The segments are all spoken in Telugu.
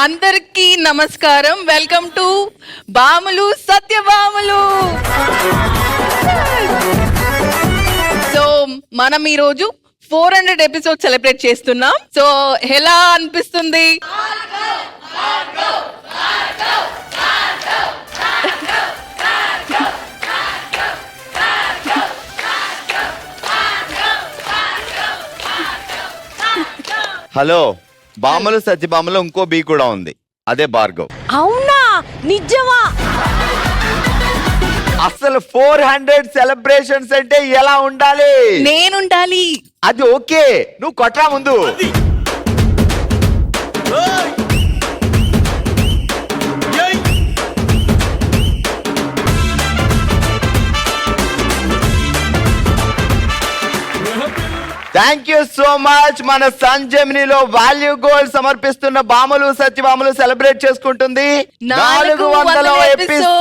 అందరికీ నమస్కారం. Welcome to Bhamalu Satyabhamalu. So మనం ఈరోజు 400 ఎపిసోడ్ సెలబ్రేట్ చేస్తున్నాం. సో ఎలా అనిపిస్తుంది? హలో, బామ్మలు సత్యభామలో ఇంకో బీ కూడా ఉంది, అదే భార్గవ్. అవునా? నిజమా? అసలు 400 సెలబ్రేషన్స్ అంటే ఎలా ఉండాలి? నేనుండాలి. అది ఓకే, నువ్వు కొట్రా ముందు. Thank you so much. మన సంజమినిలో వాల్యూ గోల్డ్ సమర్పిస్తున్న బామలు సత్యభామలు సెలబ్రేట్ చేసుకుంటుంది 400వ ఎపిసోడ్.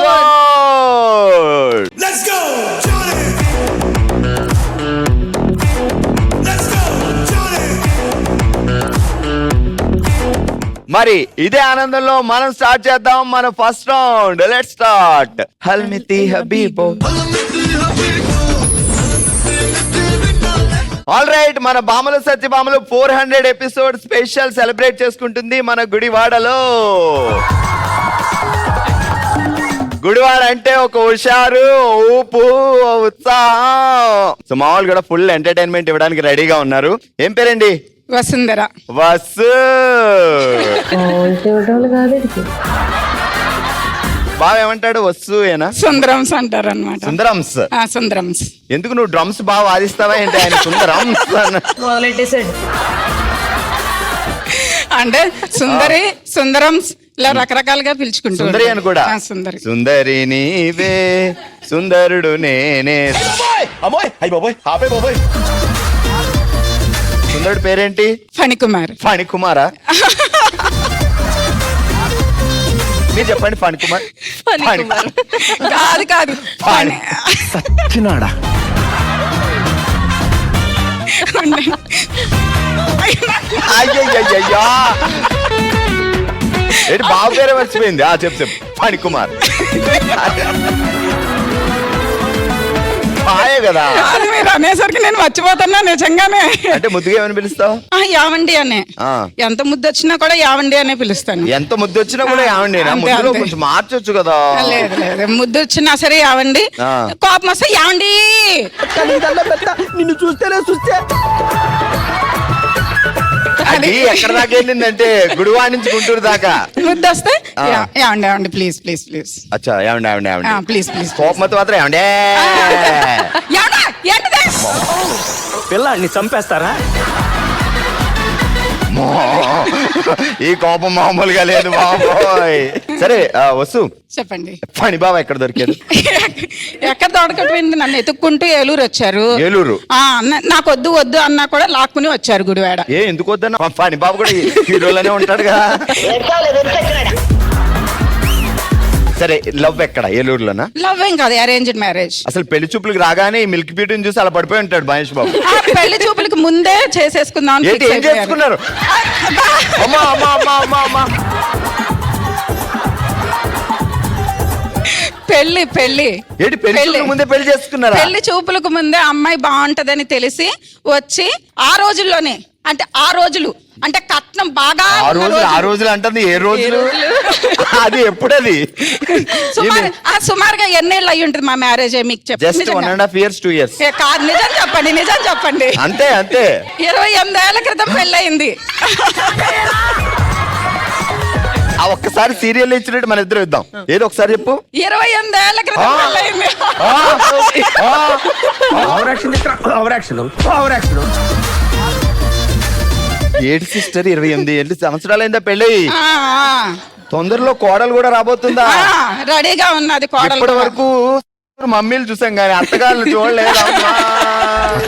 మరి ఇదే ఆనందంలో మనం స్టార్ట్ చేద్దాం మన ఫస్ట్ రౌండ్. Let's start. హల్మితి హబీబో. ఆల్ రైట్, మన Bhamalu Satyabhamalu 400 episode special celebrate చేసుకుంటుంది మన గుడివాడలో. గుడివాడ అంటే ఒక హుషారు, ఊపు, ఉత్సాహం. సో మామూలు కూడా ఫుల్ ఎంటర్టైన్మెంట్ ఇవ్వడానికి రెడీగా ఉన్నారు. ఏం పేరండి? వసుంధర. వసు. బాగా ఏమంటాడు? వసు ఏనా? సుందరమ్స్ అంటారు అనమాట. సుందరమ్స్. సుందరమ్స్. ఎందుకు నువ్వు డ్రమ్స్ బాగా వాదిస్తావా ఏంటి? ఆయన సుందరమ్స్ అంటే సుందరి, సుందరమ్స్ ఇలా రకరకాలుగా పిలుచుకుంటారు. సుందరి అని కూడా. సుందరి. సుందరి నీవే, సుందరుడు నేనే. సుందరుడు పేరేంటి? ఫణికుమార్. ఫణికుమారా? మీరు చెప్పండి. ఫణికుమార్. కాదు కాదు, సచ్చినాడా? అయ్యయ్యయ్యా, ఏంటి బాబు పేరే మర్చిపోయింది? చెప్పు చెప్పు. ఫణికుమార్ బాయే కదా. మీరు అనేసరికి నేను మర్చిపోతున్నా నిజంగానే. అంటే ముద్దుగా ఏమని పిలుస్తావు? యావండి అనే. ఎంత ముద్దు వచ్చినా కూడా యావండి అనే పిలుస్తాను. ఎంత ముద్దు వచ్చినా కూడా యావండి. ముద్దులో కొంచెం మార్చొచ్చు కదా. లేదు లేదు, ముద్దు వచ్చినా సరే యావండి, కోపం వస్తే యావండి. నిన్ను చూస్తేనే చూస్తే అది ఎక్కడ దాకా వెళ్ళిందంటే గుడివాడ నుంచి గుంటూరు దాకా. ముద్దు వస్తే యావండి యావండి ప్లీజ్ ప్లీజ్ ప్లీజ్. అచ్చా, ఏమండి ఏమండి ఏమండి ప్లీజ్ ప్లీజ్. కోపంతో మాత్రం ఏమండే. పిల్లాడిని చంపేస్తారా? ఈ కోపం మామూలుగా లేదు బాబోయ్. సరే వసు, చెప్పండి. ఫణి బాబా ఎక్కడ దొరికాడు? ఎక్కడ దొరకటం, నన్ను ఎత్తుక్కుంటూ ఏలూరు వచ్చారు. ఏలూరు? నాకు వద్దు వద్దు అన్నా కూడా లాక్కుని వచ్చారు గుడివాడ. ఎందుకు వద్దన్నా? ఫణి బాబు కూడా హీరోలోనే ఉంటాడు కదా. సరే, లవ్ ఎక్కడ? ఏలూరులోనా? లవ్ ఏం కాదు, అరేంజ్డ్ మ్యారేజ్. అసలు పెళ్లి చూపులకు రాగానే మిల్క్ బ్యూటీని చూసి అలా పడిపోయి ఉంటాడు మహేష్ బాబు. పెళ్లి చూపులకు ముందే చేసేసుకుందాం. ఏం చేసుకున్నారు? అమ్మా అమ్మా అమ్మా అమ్మా అమ్మా. పెళ్లి పెళ్లి ఏంటి పెళ్లి చూపులకు ముందే పెళ్లి చేసుకున్నారా? పెళ్లి చూపులకు ముందే అమ్మాయి బాగుంటదని తెలిసి వచ్చి ఆ రోజుల్లోనే, అంటే ఆ రోజులు అంటే కట్నం బాగా. ఆ రోజులు అంటుంది ఏ రోజులు? అది ఎప్పుడది? సుమారుగా ఎన్నేళ్ళు అయ్యి ఉంటుంది మా మ్యారేజ్? మీకు చెప్పండి. Just 1.5 years 2 years. కాదు, నిజం చెప్పండి, నిజం చెప్పండి. అంతే అంతే. 28 ఏళ్ల క్రితం పెళ్ళయింది. ఆ ఒక్కసారి సీరియల్ ఇచ్చినట్టు మన ఇద్దరు ఇద్దాం. ఏదో ఒకసారి చెప్పు. 28 ఏళ్ల క్రితం పెళ్ళయింది. ఏడు సిస్టర్, 28 సంవత్సరాలైందా పెళ్ళి? తొందరలో కోడలు కూడా రాబోతుందా? రెడీగా ఉన్నది కోడలు. ఇప్పటి వరకు మమ్మీలు చూసాం కానీ అత్తగారులు చూడలేదు.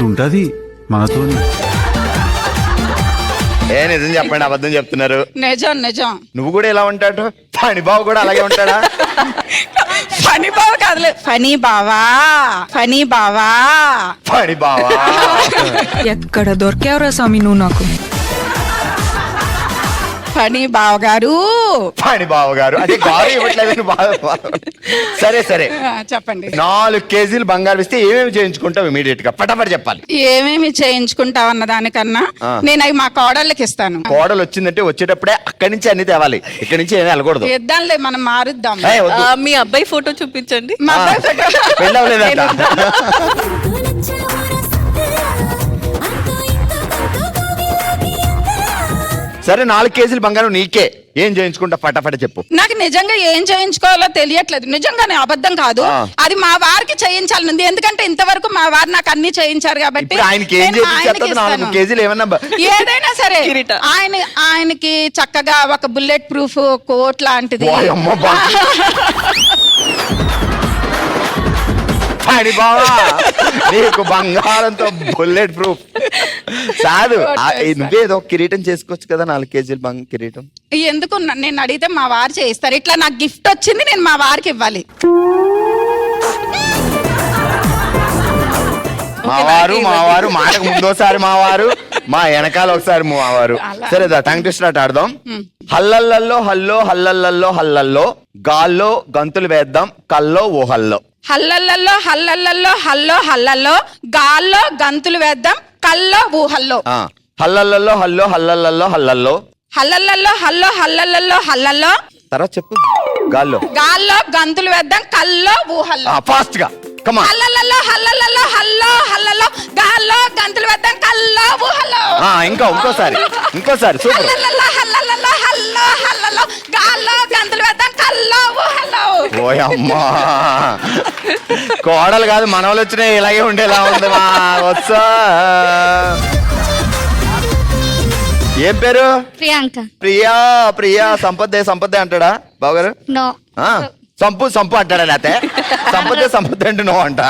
ఉంటది మనతో. నిజం చెప్పండి, అబద్ధం చెప్తున్నారు? నిజం నిజం. నువ్వు కూడా ఎలా ఉంటాడు? ఫణి బావ కూడా అలాగే ఉంటాడా? ఫణి బావ కాదులే, ఫణి బావా, ఫణి బావా, ఫణి బావా. ఎక్కడ దొరికేవరా స్వామి నువ్వు నాకు? పని బావగారు. పని బావగారు అదే గారు ఇవ్వట్లేదని సరే సరే చెప్పండి. 4 కేజీలు బంగారం ఇస్తే ఏమేమి చేయించుకుంటావు ఇమీడియట్ గా పటాపట చెప్పాలి. ఏమేమి చేయించుకుంటావు అన్న దానికన్నా నేను అవి మా కోడళ్ళకి ఇస్తాను. కోడలు వచ్చిందంటే వచ్చేటప్పుడే అక్కడి నుంచి అన్ని తేవాలి, ఇక్కడి నుంచి ఏమీ వెళ్ళకూడదు. ఇద్దాంలే, మనం మారుద్దాం. ఏయ్, వద్దు. మీ అబ్బాయి ఫోటో చూపించండి. మా అబ్బాయి ఫోటో. పెళ్ళవలేదంట. సరే 4 కేజీలు బంగారం నీకే, ఏం చేయించుకుంటా పటాపట చెప్పు. నాకు నిజంగా ఏం చేయించుకోవాలో తెలియట్లేదు, నిజంగానే అబద్ధం కాదు. అది మా వారికి చేయించాలనుంది, ఎందుకంటే ఇంతవరకు మా వారు నాకు అన్ని చేయించారు కాబట్టి. ఇప్పుడు ఆయనకి ఏం నేను మా ఆయనకి చేయించేస్తుంది? 4 ఇస్తాను. కేజీలు ఏమన్నా ఏదైనా సరే కిరీటం. ఆయనకి చక్కగా ఒక బుల్లెట్ ప్రూఫ్ కోట్ లాంటిది. ఓయమ్మ బా. పని బావా నీకు బంగారంతో బుల్లెట్ ప్రూఫ్ కాదు. నువ్వేదో కిరీటం చేసుకోవచ్చు కదా, 4 కేజీలు కిరీటం. ఎందుకు నేను అడిగితే మా వారు చేయిస్తారు. ఇట్లా నాకు గిఫ్ట్ వచ్చింది, నేను మా వారికి ఇవ్వాలి. మావారు మాటకు ముందోసారి మావారు, మా వెనకాల ఒకసారి మావారు. సరే టంగ్ ట్విస్టర్ ఆడదాం. హల్లల్లో హల్లో హల్లల్లో హల్లల్లో గాల్లో గంతులు వేద్దాం కల్లో ఊహల్లో. హల్లల్లో హల్లల్లో హల్లో హల్లల్లో గాల్లో గంతులు వేద్దాం కల్లో ఊహల్లో. హల్లల్లో హల్లో హల్లల్లో హల్లల్లో హల్లల్లో హల్లో హల్లల్లో హల్లల్లో తర్వాత చెప్పు. గాల్లో గాల్లో గంతులు వేద్దాం కల్లో ఊహల్లో. ఫాస్ట్ గా కమా. హల్లల్లో హల్లల్లో హల్లో హల్లల్లో గాల్లో గంతులు వేద్దాం కల్లో ఊహల్లో. ఇంకోసారి సూపర్. హల్లల్లో హల్లల్లో హల్లో హల్లల్లో గాల్లో గంతులు వేద్దాం కల్లో ఊహల్లో. ఓయమ్మా కోడలు కాదు మనవలు వచ్చినాయి, ఇలాగే ఉండేలా ఉంది మా వత్సా. ఏం పేరు? ప్రియాంక. ప్రియా సంపదే అంటాడా బావగారు? నో. సంపు అంటాడా? లేతే సంపదే అంటే నో అంట.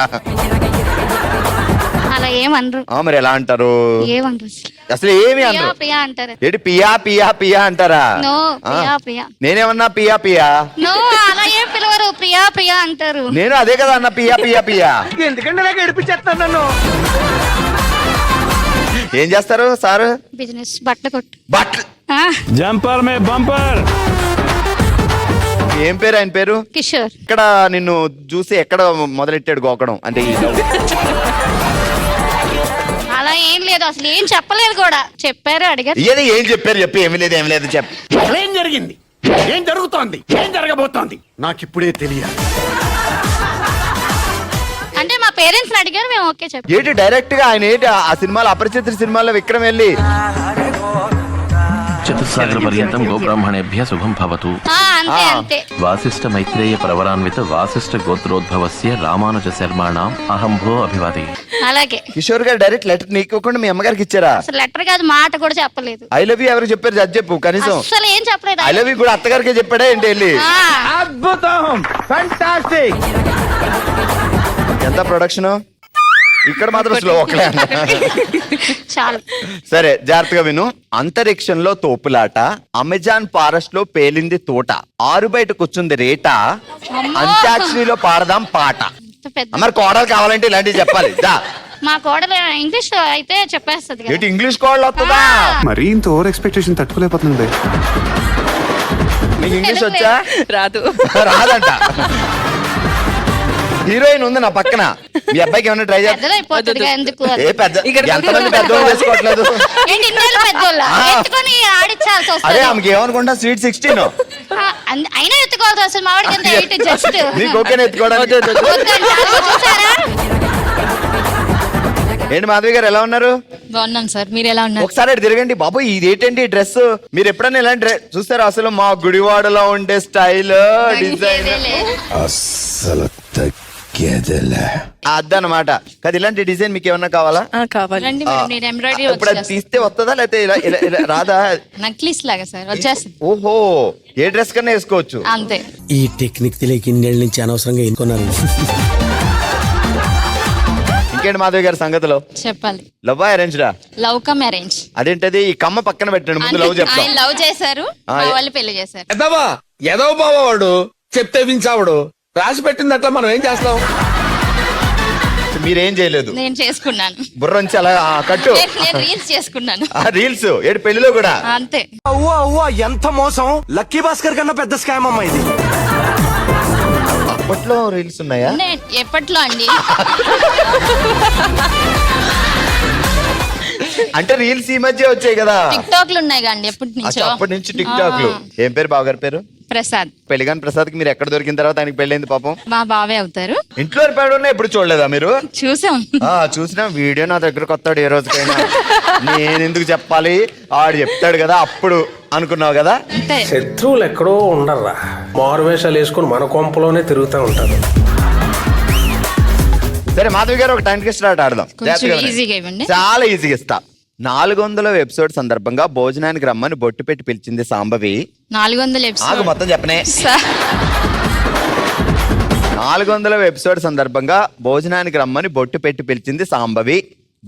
అలా ఏమనరు. మరి ఎలా అంటారు? ఏమనరు అసలు ఏమి అంటారు? ప్రియా అంటారు. ఏంటి పియా అంటారా? నో. ప్రియా. నేనేమన్నా పియా నో, అలా ఏం పిలవరు. ప్రియా అంటారు. నేను అదే కదా అన్న పియా. ఎందుకంటే నాకు ఏడిపించేస్తాను నన్ను. ఏం చేస్తారు సార్? బిజినెస్, బట్టలు కొట్టు. బట్టలు. జంపర్ మే బంపర్. ఏం పేరు ఆయన పేరు? కిషోర్. ఇక్కడ నిన్ను చూసి ఎక్కడ మొదలెట్టాడు గోకడం అంటే? అలా ఏం లేదు, అసలు ఏం చెప్పలేదు కూడా. చెప్పారు, అడిగారు. ఏం చెప్పారు? చెప్పి ఏమి లేదు చెప్పు. ఏం జరిగింది? ఏం జరుగుతోంది? ఏం జరగబోతోంది? నాకిప్పుడే తెలియాలి. అంటే మా పేరెంట్స్ అడిగారు, మేము ఓకే చెప్పాం. ఏంటి డైరెక్ట్ గా ఆయన ఏంటి ఆ సినిమాలో అపరిచిత సినిమాలో విక్రమ్ వెళ్ళి చతుస్సాగర పర్యంతం గోబ్రాహ్మణేభ్య శుభం భవతు. అంతే. వాసిష్ఠ మైత్రేయ ప్రవరాన్విత వాసిష్ఠ గోత్రోద్భవస్య రామానుజ శర్మాణం అహంభో అభివాది. అలాగే కిషోర్ గారు డైరెక్ట్ లెటర్ నీకోకుండా మీ అమ్మగారికి ఇచ్చారా? అసలు లెటర్ కాదు, మాట కూడా చెప్పలేదు. ఐ లవ్ యూ ఎవరికి చెప్పారు? అది చెప్పు కనీసం. అసలు ఏం చెప్పలేదు. ఐ లవ్ యూ కూడా అత్తగారికే చెప్పాడా ఏంటి వెళ్ళి? అద్భుతం, ఫ్యాంటాస్టిక్. ఎంత ప్రొడక్షన్ ఇక్కడ మాత్రం స్లో ఒకలే. చాలు. సరే జాగ్రత్తగా విను. అంతరిక్షంలో తోపులాట, అమెజాన్ ఫారెస్ట్ లో పేలింది తోట, ఆరు బయట కూర్చుంది రేట, అంత్యాక్షరిలో పాడదాం పాట. మరి కోడలు కావాలంటే ఇలాంటివి చెప్పాలి. మా కోడలు ఇంగ్లీష్ అయితే చెప్పేస్తుంది. ఏంటి ఇంగ్లీష్ కోడలు వస్తుందా? మరీ ఇంత ఓవర్ ఎక్స్పెక్టేషన్ తట్టుకోలేకపోతుంది. నీకు ఇంగ్లీష్ వచ్చా? రాదంట. హీరోయిన్ ఉంది నా పక్కన. మీ అబ్బాయికి ఏమైనా ట్రై చేస్తా? ఎందుకు ఏ పెద్ద ఎంతమంది పెద్దోళ్ళు చేసుకోవట్లేదు? ఎత్తుకొని ఆడించాల్సి అదే వస్తుంది. ఆమెకి ఏమనుకుంటా స్వీట్ 16. అయినా ఎత్తుకోవాలి అసలు. మావాడికి ఎంత 8 జస్ట్. నీకు ఓకేనా ఎత్తుకోవడానికి? చూసారా? ఏంటి మాధవి గారు ఎలా ఉన్నారు? బాగున్నాను సార్, మీరు ఎలా ఉన్నారు? ఒకసారి అటు తిరగండి బాబు. ఇదేంటండి డ్రెస్? మీరు ఎప్పుడైనా ఇలాంటి డ్రెస్ చూస్తారా? అసలు మా గుడివాడలో ఉండే స్టైల్ డిజైన్ అస్సలు అదనమాట. కదా ఇలాంటి డిజైన్ మీకు ఏమన్నా కావాలా? కావాలి. రండి మేడం, నేను ఎంబ్రాయిడరీ ఇప్పుడు అది తీస్తే వస్తుందా లేకపోతే ఇలా రాదా? నక్లీస్ లాగా సార్ వచ్చేస్తుంది. ఓహో, ఏ డ్రెస్ కన్నా వేసుకోవచ్చు. అంతే. ఈ టెక్నిక్ తెలియక ఇన్నేళ్ళ నుంచి అనవసరంగా ఎన్నుకున్నాను. ఇంకేంటి మాధవి గారి సంగతిలో? చెప్పాలి. లవ్ అరేంజ్డా? Love cum arrange. అదేంటది? ఈ కమ్మ పక్కన పెట్టండి, ముందు లవ్ చెప్తాం. ఆయన లవ్ చేశారు, మా వాళ్ళు పెళ్లి చేశారు. ఎదవ బావాడు చెప్తే వించావుడు రాసి పెట్టింది అట్లా మనం ఏం చేస్తాం? మీరేం చేయలేదు నేను చేసుకున్నాను. బుర్ర నుంచి అలా కట్టు నేను రీల్స్ చేసుకున్నాను. ఆ రీల్స్ ఏడు పెళ్లిలో కూడా అంతే. ఎంత మోసం. లక్కీ భాస్కర్ కన్నా పెద్ద స్కామ్ అమ్మా ఇది. అప్పట్లో రీల్స్ ఉన్నాయా? ఎప్పట్లో అండి? అంటే రీల్స్ ఈ మధ్య వచ్చాయి కదా. టిక్ టాక్ లు ఉన్నాయి కండి ఎప్పటి నుంచో. అప్పటి నుంచి టిక్ టాక్ లు. ఏం పేరు బావగారి పేరు? ప్రసాద్. పెళ్లిగాని ప్రసాద్ కి మీరు ఎక్కడ దొరికిన తర్వాత ఆయనకి పెళ్ళైంది పాపం? మా బావే అవుతారు. ఇంట్లో పేడున్నా ఎప్పుడు చూడలేదా మీరు? చూసాం. చూసినా వీడియో నా దగ్గరకు వస్తాడు ఏ రోజుకైనా. నేను ఎందుకు చెప్పాలి, ఆడు చెప్తాడు కదా అప్పుడు అనుకున్నావు కదా. అంతే. శత్రువులు ఎక్కడో ఉండర్రా, మారువేషాలు వేసుకుని మన కొంపలోనే తిరుగుతూ ఉంటారు. సరే మాధవి గారు ఒక టైం స్టార్ట్ ఆడదాం. కొంచెం ఈజీగా ఇవ్వండి. చాలా ఈజీగా ఇస్తా. 400వ ఎపిసోడ్ సందర్భంగా భోజనానికి రమ్మని బొట్టు పెట్టి పిలిచింది సాంబవి. 400 ఆగు ఎపిసోడ్ మొత్తం చెప్పనే. 400వ ఎపిసోడ్ సందర్భంగా భోజనానికి రమ్మని బొట్టు పెట్టి పిలిచింది సాంబవి.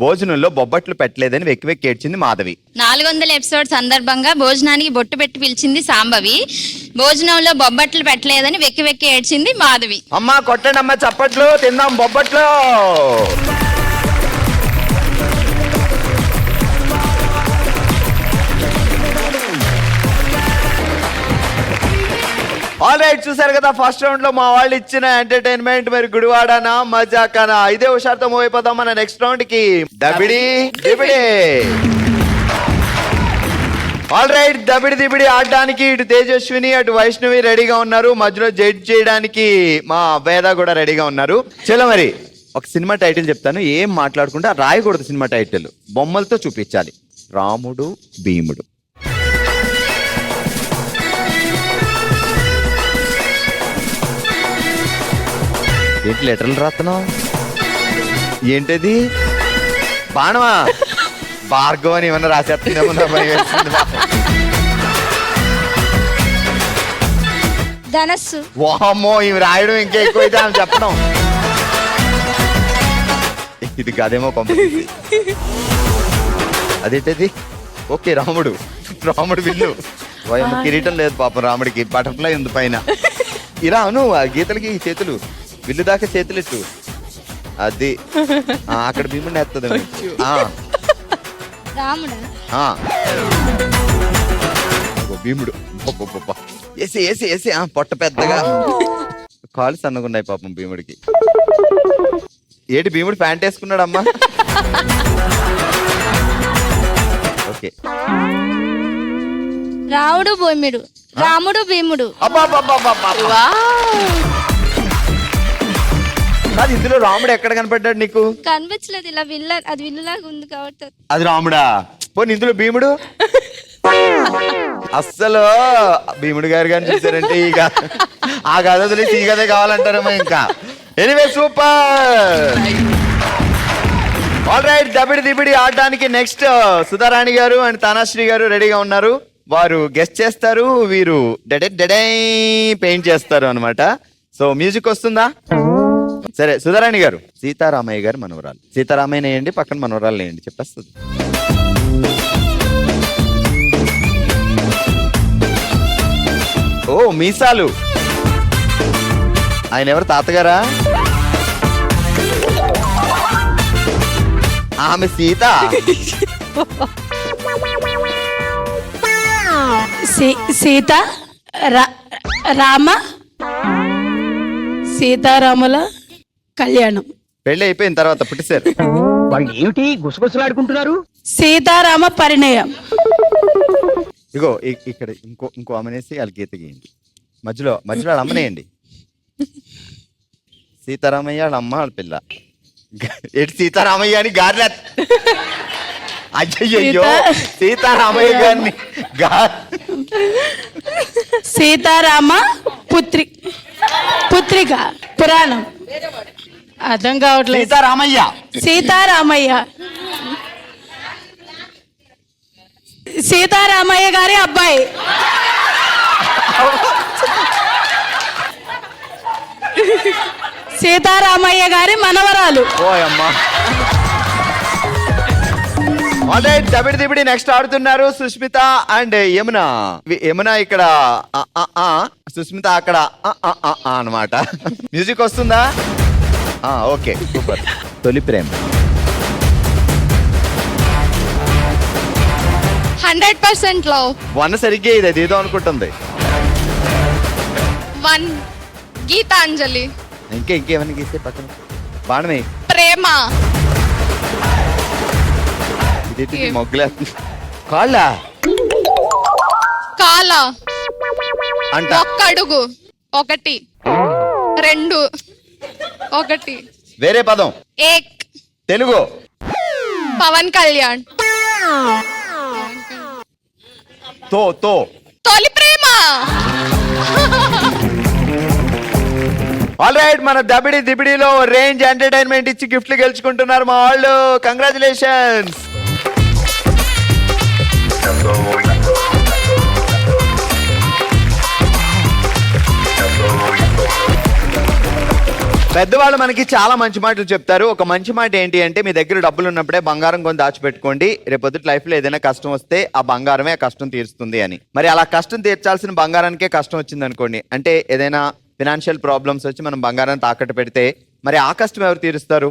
భోజనంలో బొబ్బట్లు పెట్టలేదని వెక్కి వెక్కి ఏడ్చింది మాధవి. 400 ఎపిసోడ్ సందర్భంగా భోజనానికి బొట్టు పెట్టి పిలిచింది సాంబవి. భోజనంలో బొబ్బట్లు పెట్టలేదని వెక్కి వెక్కి ఏడ్చింది మాధవి. అమ్మా కొట్టండి అమ్మా చప్పట్లు, తిందాం బొబ్బట్లు. ఆల్ రైట్, చూసారు కదా ఫస్ట్ రౌండ్ లో మా వాళ్ళు ఇచ్చిన ఎంటర్టైన్మెంట్. మరి గుడివాడనా మజాకానా? ఇదే హుషారుతో మూవ్ అయిపోదాం మన నెక్స్ట్ రౌండ్ కి. దబిడి దిబిడి. ఆల్ రైట్, దబిడి దిబిడి ఆడడానికి ఇటు తేజస్విని అటు వైష్ణవి రెడీగా ఉన్నారు. మధ్యలో జడ్జ్ చేయడానికి మా వేద కూడా రెడీగా ఉన్నారు. చలో మరి ఒక సినిమా టైటిల్ చెప్తాను, ఏం మాట్లాడుకుంటే రాయకూడదు. సినిమా టైటిల్ బొమ్మలతో చూపించాలి. రాముడు భీముడు. ఏంటి లెటర్లు రాస్తున్నావు? ఏంటది? బాణమా? భార్గవ్ అని ఏమన్నా రాసేస్తుందేమో. ధనస్సు. వామ్మో, ఇవి రాయడం ఇంకా ఎక్కువైతే ఆమె చెప్పడం. ఇది కాదేమో పంపించి. అదేంటది? ఓకే, రాముడు. రాముడు విల్లు. కిరీటం లేదు పాపం రాముడికి, బటర్ఫ్లై ఉంది పైన. ఇలా అను, ఆ గీతలకి చేతులు, విల్లు దాకా చేతులు ఎట్టు. అది అక్కడ భీముడిని ఎత్తది. భీముడు వేసి వేసి వేసి పొట్ట పెద్దగా, కాళ్ళు సన్నగున్నాయి పాపం భీముడికి. ఏంటి భీముడు ప్యాంట్ వేసుకున్నాడమ్మా? ఓకే. రాముడు భీముడు. రాముడు భీముడు. కాదు, ఇందులో రాముడు ఎక్కడ కనపడ్డాడు నీకు? కనిపించలేదు. ఇలా అది విల్లులాగా ఉంది కాబట్టి అది రాముడా? పోనీ ఇందులో భీముడు? అస్సలు భీముడు గారు కానీ చూసారంటే ఇక ఆ కథ వదిలేసి ఈ కథే కావాలంటారేమో ఇంకా. Anyway super. All right, దబిడి Dibidi ఆడడానికి నెక్స్ట్ సుధారాణి గారు అండ్ తానాశ్రీ గారు రెడీగా ఉన్నారు. వారు గెస్ట్ చేస్తారు, వీరు డెడే పెయింట్ చేస్తారు అనమాట. సో మ్యూజిక్ వస్తుందా? సరే సుధారాణి గారు, సీతారామయ్య గారు మనవరాలు. సీతారామయ్య వేయండి, పక్కన మనవరాలు వేయండి, చెప్పేస్తుంది. ఓ మీసాలు. ఆయన ఎవరు, తాతగారా? ఆమె సీత. సీత రామ సీతారాముల కళ్యాణం. పెళ్లి అయిపోయిన తర్వాత పుట్టిసారు. వాళ్ళు ఏమిటి గుసగుసలాడుకుంటున్నారు? సీతారామ పరిణయం. ఇగో ఇక్కడ ఇంకో అమ్మనేసి వాళ్ళ గీత గీయండి. మధ్యలో వాళ్ళ అమ్మనేయండి. సీతారామయ్య వాళ్ళ అమ్మ వాళ్ళ పిల్ల. ఎటు సీతారామయ్య అని గార్లే. అయ్యయ్యో, సీతారామయ్య గారిని సీతారామ పుత్రిక పురాణం. అర్థం కావట్లేదు. సీతారామయ్య సీతారామయ్య గారి అబ్బాయి. సీతారామయ్య గారి మనవరాలు. దబిడి దిబిడి నెక్స్ట్ ఆడుతున్నారు సుష్మిత అండ్ యమున. యమున ఇక్కడ సుష్మిత అక్కడ అన్నమాట. మ్యూజిక్ వస్తుందా? Okay super. తొలి ప్రేమ. 100% లవ్. 1 సరిగ్గా ఇది ఏదో అనుకుంటుంది. 1 గీతాంజలి. ఇంకేమన్నా గీస్తే పక్కన బాణమే. ప్రేమ. ఇది మొగ్గులే కాళ్ళ కాల. అంట. ఒక్క అడుగు. 1 2 1. వేరే పదం. ఏక్. తెలుగు. పవన్ కళ్యాణ్. తో తో తొలి ప్రేమ. ఆల్ రైట్, మన దబిడి దిబిడిలో రేంజ్ ఎంటర్టైన్మెంట్ ఇచ్చి గిఫ్ట్లు గెలుచుకుంటున్నారు మా వాళ్ళు. కంగ్రాచులేషన్స్. పెద్దవాళ్ళు మనకి చాలా మంచి మాటలు చెప్తారు. ఒక మంచి మాట ఏంటి అంటే, మీ దగ్గర డబ్బులు ఉన్నప్పుడే బంగారం కొని దాచిపెట్టుకోండి, రేపొద్దు లైఫ్ లో ఏదైనా కష్టం వస్తే ఆ బంగారమే ఆ కష్టం తీరుస్తుంది అని. మరి అలా కష్టం తీర్చాల్సిన బంగారానికే కష్టం వచ్చింది అనుకోండి, అంటే ఏదైనా ఫినాన్షియల్ ప్రాబ్లమ్స్ వచ్చి మనం బంగారాన్ని తాకట్టు పెడితే మరి ఆ కష్టం ఎవరు తీరుస్తారు?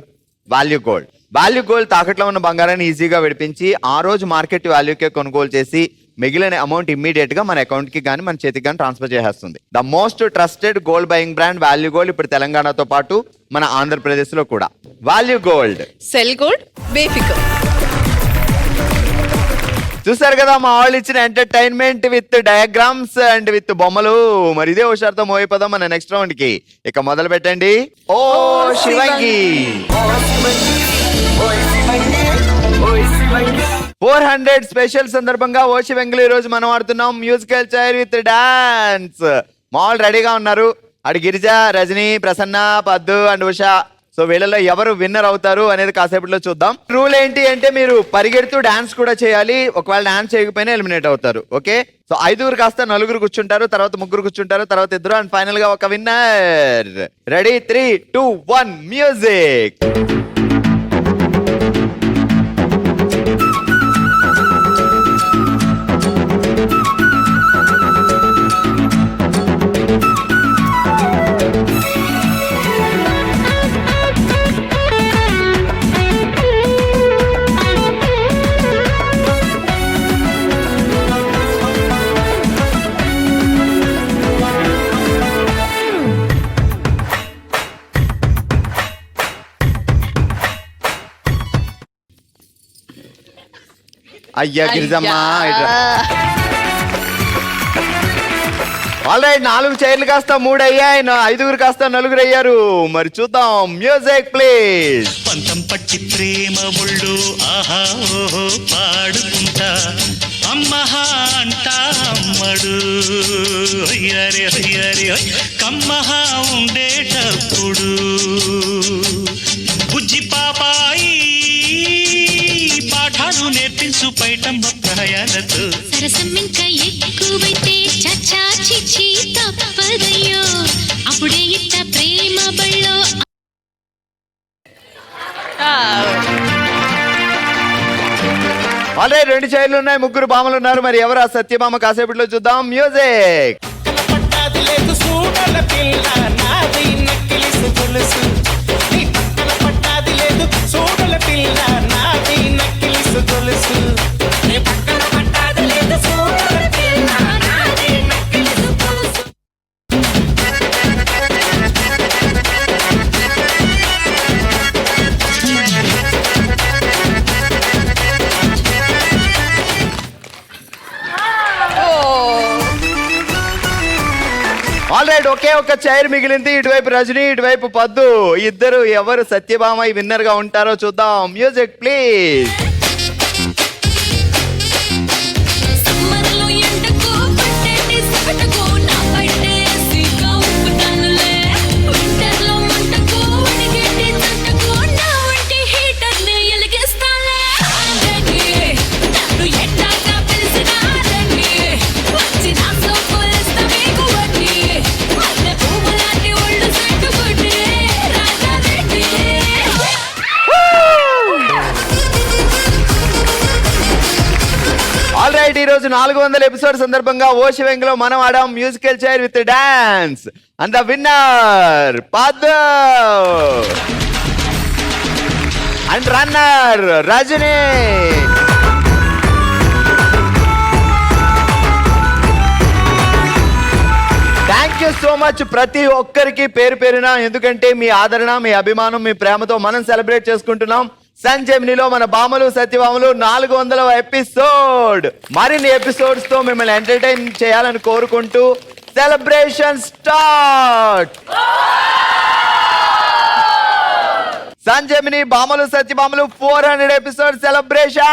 Value gold. వాల్యూ గోల్డ్ తాకట్లో ఉన్న బంగారాన్ని ఈజీగా విడిపించి ఆ రోజు మార్కెట్ వాల్యూకే కొనుగోలు చేసి మిగిలిన అమౌంట్ ఇమ్మీడియట్ గా మన అకౌంట్ కి కానీ మన చేతికి కానీ ట్రాన్స్ఫర్ చేసేస్తుంది. The most trusted gold buying brand value gold ఇప్పుడు తెలంగాణతో పాటు మన ఆంధ్రప్రదేశ్ లో కూడా. Value gold. సెల్ గోల్డ్ బేఫికర్. చూసారు కదా మా వాళ్ళు ఇచ్చిన entertainment with diagrams and with బొమ్మలు. మరి ఇదే హుషారుతో మోయిపోదాం మన నెక్స్ట్ రౌండ్ కి. ఇక మొదలు పెట్టండి. ఓ శివంగి. 400 స్పెషల్ సందర్భంగా ఓ శివంగిలో ఈ రోజు మనం ఆడుతున్నాం మ్యూజికల్ చైర్ విత్ డాన్స్. మా వాళ్ళు రెడీగా ఉన్నారు. అటు గిరిజ, రజని, ప్రసన్న, పద్దు అండ్ ఉషా. సో వీళ్ళలో ఎవరు విన్నర్ అవుతారు అనేది కాసేపట్లో చూద్దాం. రూల్ ఏంటి అంటే, మీరు పరిగెడుతూ డాన్స్ కూడా చేయాలి. ఒకవేళ డాన్స్ చేయకపోయినా ఎలిమినేట్ అవుతారు. ఓకే, సో 5 కాస్త 4 కూర్చుంటారు, తర్వాత 3 కూర్చుంటారు, తర్వాత 2 అండ్ ఫైనల్ గా ఒక విన్నర్. రెడీ? 3, 2, 1 మ్యూజిక్. అయ్యా గిరిజమ్మ. ఆల్ రైట్, 4 చైర్లు కాస్త 3 అయ్యాయి, 5 కాస్త 4 అయ్యారు. మరి చూద్దాం. Music please. పంతం పట్టి ప్రేమ ఒళ్ళు ఆహా ఓహో పాడుకుంటా అమ్మహా అంటా అమ్మడు అయ్యరే అయ్యరే కమ్మహా ఉండేటప్పుడు బుజ్జి పాపాయి పాఠాలు నేర్పించు పైటమ్మ ప్రయాణతో సరసం ఇంకా ఎక్కువైతే చచ్చా చిచ్చి తప్పదయ్యో అప్పుడే ఇట్ట ప్రేమ బళ్ళో. ఆల్రెడీ 2 చైర్లు ఉన్నాయి, 3 భామలు ఉన్నారు. మరి ఎవరు ఆ సత్యభామ కాసేపట్లో చూద్దాం. మ్యూజిక్. ఆల్ రైట్, ఒకే ఒక చైర్ మిగిలింది. ఇటువైపు రజని, ఇటువైపు పద్దు. ఇద్దరు ఎవరు సత్యభామ విన్నర్ గా ఉంటారో చూద్దాం. Music please. ఆల్ రైట్, ఈ రోజు 400 ఎపిసోడ్ సందర్భంగా ఓ శివంగిలో మనం ఆడాం musical chair with dance. And the winner Paddu. And runner Rajani. Thank you so much ప్రతి ఒక్కరికి పేరు పేరున, ఎందుకంటే మీ ఆదరణ, మీ అభిమానం, మీ ప్రేమతో మనం సెలబ్రేట్ చేసుకుంటున్నాం సంజీవనిలో మన భామలు సత్యభామలు 400వ ఎపిసోడ్. మరిన్ని ఎపిసోడ్స్ తో మిమ్మల్ని ఎంటర్టైన్ చేయాలని కోరుకుంటూ celebration start. Sanjeevani Bhamalu Satyabhamalu 400 episode celebration.